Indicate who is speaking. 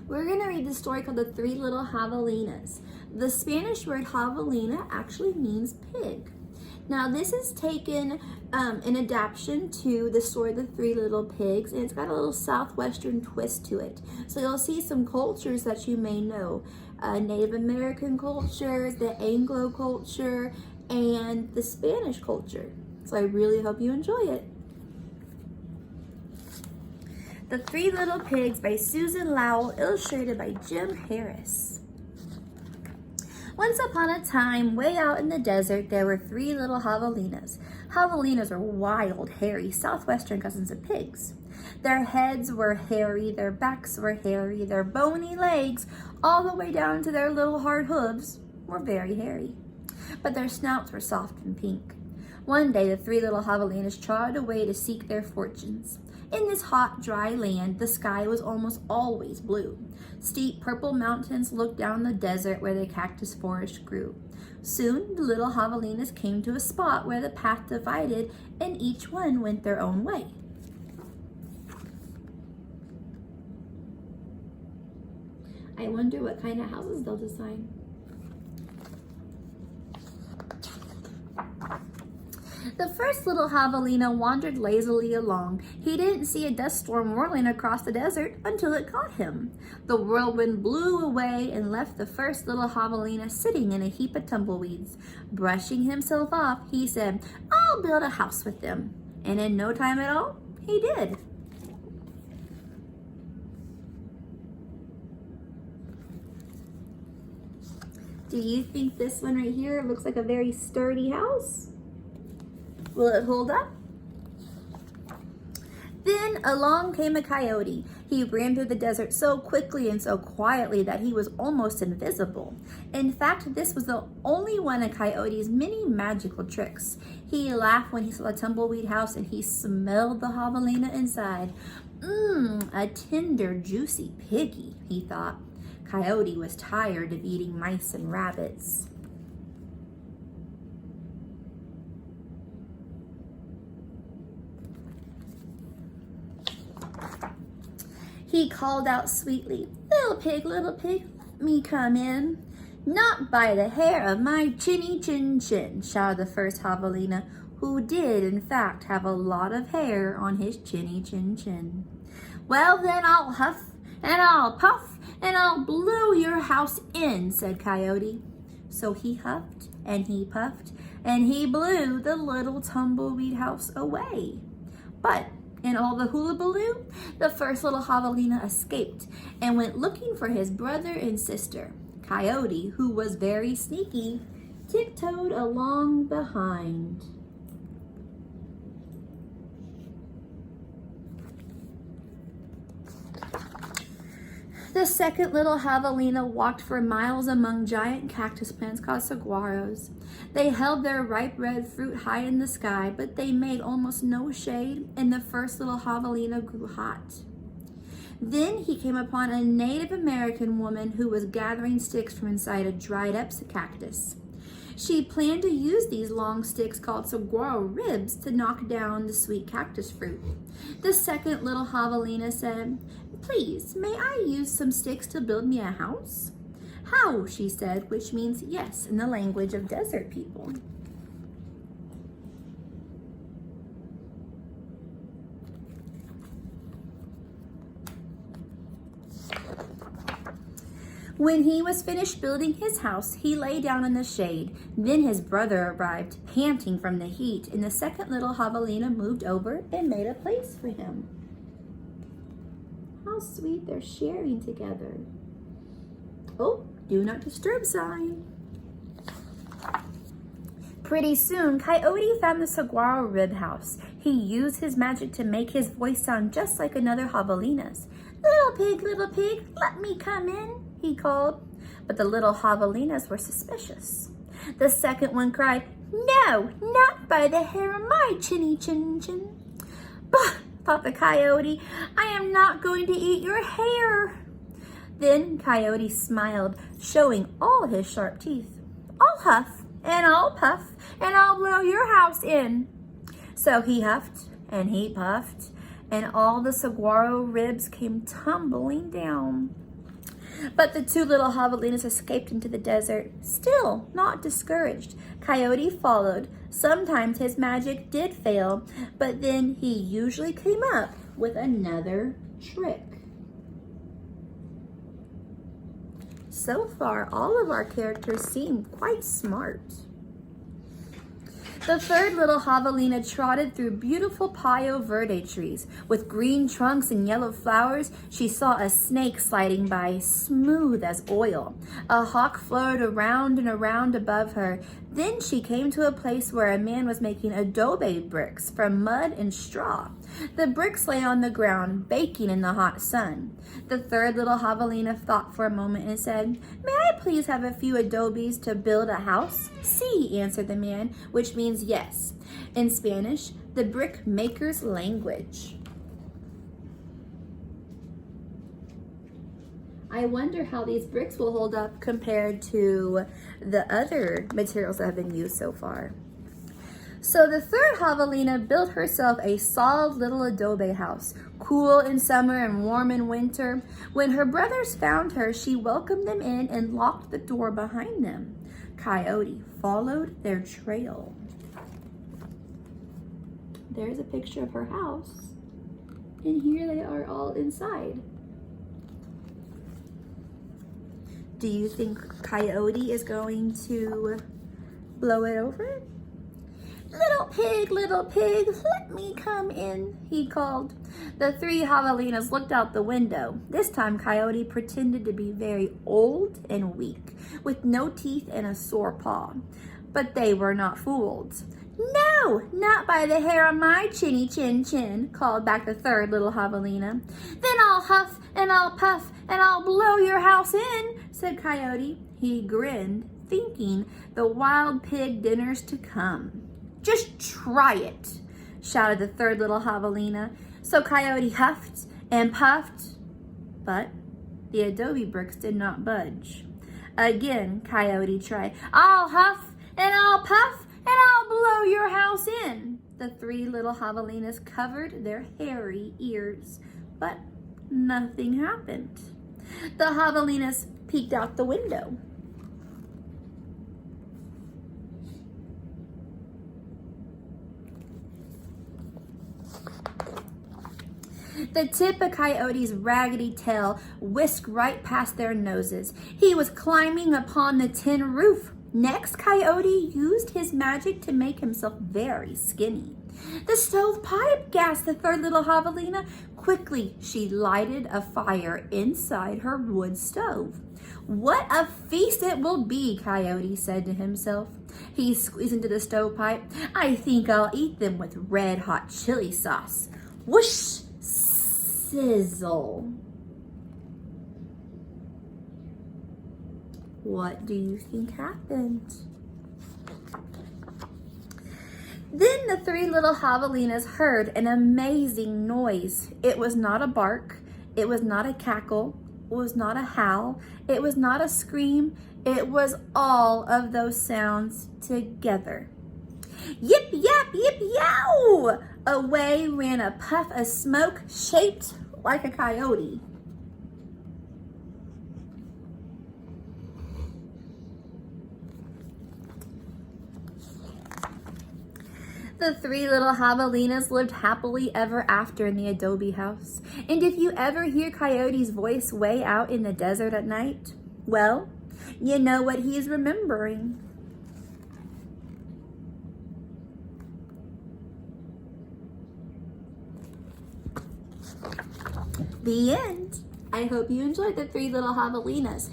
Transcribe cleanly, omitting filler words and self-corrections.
Speaker 1: We're going to read the story called The Three Little Javelinas. The Spanish word javelina actually means pig. Now this is taken an adaptation to the story The Three Little Pigs, and it's got a little southwestern twist to it. So you'll see some cultures that you may know. Native American culture, the Anglo culture, and the Spanish culture. So I really hope you enjoy it. The Three Little Pigs by Susan Lowell, illustrated by Jim Harris. Once upon a time, way out in the desert, there were three little javelinas. Javelinas are wild, hairy, southwestern cousins of pigs. Their heads were hairy, their backs were hairy, their bony legs, all the way down to their little hard hooves, were very hairy. But their snouts were soft and pink. One day, the three little javelinas trotted away to seek their fortunes. In this hot, dry land, the sky was almost always blue. Steep purple mountains looked down the desert where the cactus forest grew. Soon, the little javelinas came to a spot where the path divided and each one went their own way. I wonder what kind of houses they'll design. The first little javelina wandered lazily along. He didn't see a dust storm whirling across the desert until it caught him. The whirlwind blew away and left the first little javelina sitting in a heap of tumbleweeds. Brushing himself off, he said, "I'll build a house with them." And in no time at all, he did. Do you think this one right here looks like a very sturdy house? Will it hold up? Then along came a coyote. He ran through the desert so quickly and so quietly that he was almost invisible. In fact, this was the only one of Coyote's many magical tricks. He laughed when he saw the tumbleweed house and he smelled the javelina inside. A tender, juicy piggy, he thought. Coyote was tired of eating mice and rabbits. He called out sweetly, little pig, let me come in." "Not by the hair of my chinny chin chin," shouted the first javelina, who did in fact have a lot of hair on his chinny chin chin. "Well then, I'll huff and I'll puff and I'll blow your house in," said Coyote. So he huffed and he puffed and he blew the little tumbleweed house away. But in all the hullabaloo, the first little javelina escaped and went looking for his brother and sister. Coyote, who was very sneaky, tiptoed along behind. The second little javelina walked for miles among giant cactus plants called saguaros. They held their ripe red fruit high in the sky, but they made almost no shade, and the first little javelina grew hot. Then he came upon a Native American woman who was gathering sticks from inside a dried up cactus. She planned to use these long sticks called saguaro ribs to knock down the sweet cactus fruit. The second little javelina said, "Please, may I use some sticks to build me a house?" "How?" she said, which means yes in the language of desert people. When he was finished building his house, he lay down in the shade. Then his brother arrived, panting from the heat, and the second little javelina moved over and made a place for him. How sweet, they're sharing together. Oh, do not disturb sign. Pretty soon, Coyote found the saguaro rib house. He used his magic to make his voice sound just like another javelina's. Little pig, let me come in," he called. But the little javelinas were suspicious. The second one cried, "No, not by the hair of my chinny chin chin." "Bah," thought the coyote, "I am not going to eat your hair." Then Coyote smiled, showing all his sharp teeth. "I'll huff and I'll puff and I'll blow your house in." So he huffed and he puffed, and all the saguaro ribs came tumbling down. But the two little javelinas escaped into the desert, still not discouraged. Coyote followed. Sometimes his magic did fail, but then he usually came up with another trick. So far, all of our characters seem quite smart. The third little javelina trotted through beautiful Palo Verde trees. With green trunks and yellow flowers, she saw a snake sliding by, smooth as oil. A hawk floated around and around above her. Then she came to a place where a man was making adobe bricks from mud and straw. The bricks lay on the ground, baking in the hot sun. The third little javelina thought for a moment and said, "May I please have a few adobes to build a house?" "Sí," answered the man, which means yes in Spanish, the brick maker's language. I wonder how these bricks will hold up compared to the other materials that have been used so far. So the third javelina built herself a solid little adobe house, cool in summer and warm in winter. When her brothers found her, she welcomed them in and locked the door behind them. Coyote followed their trail. There's a picture of her house, and here they are all inside. Do you think Coyote is going to blow it over? Little pig, let me come in," he called. The three javelinas looked out the window. This time Coyote pretended to be very old and weak, with no teeth and a sore paw. But they were not fooled. "No, not by the hair on my chinny chin chin," called back the third little javelina. "Then I'll huff and I'll puff and I'll blow your house in," said Coyote. He grinned, thinking the wild pig dinners to come. "Just try it," shouted the third little javelina. So Coyote huffed and puffed, but the adobe bricks did not budge. Again, Coyote tried. "I'll huff and I'll puff and I'll blow your house in." The three little javelinas covered their hairy ears, but nothing happened. The javelinas peeked out the window. The tip of Coyote's raggedy tail whisked right past their noses. He was climbing upon the tin roof. Next, Coyote used his magic to make himself very skinny. "The stovepipe," gasped the third little javelina. Quickly, she lighted a fire inside her wood stove. "What a feast it will be," Coyote said to himself. He squeezed into the stovepipe. "I think I'll eat them with red-hot chili sauce." Whoosh! Sizzle. What do you think happened? Then the three little javelinas heard an amazing noise. It was not a bark. It was not a cackle. It was not a howl. It was not a scream. It was all of those sounds together. Yip, yap, yip, yow! Away ran a puff of smoke shaped like a coyote. The three little javelinas lived happily ever after in the adobe house. And if you ever hear Coyote's voice way out in the desert at night, well, you know what he's remembering. The end. I hope you enjoyed the three little javelinas.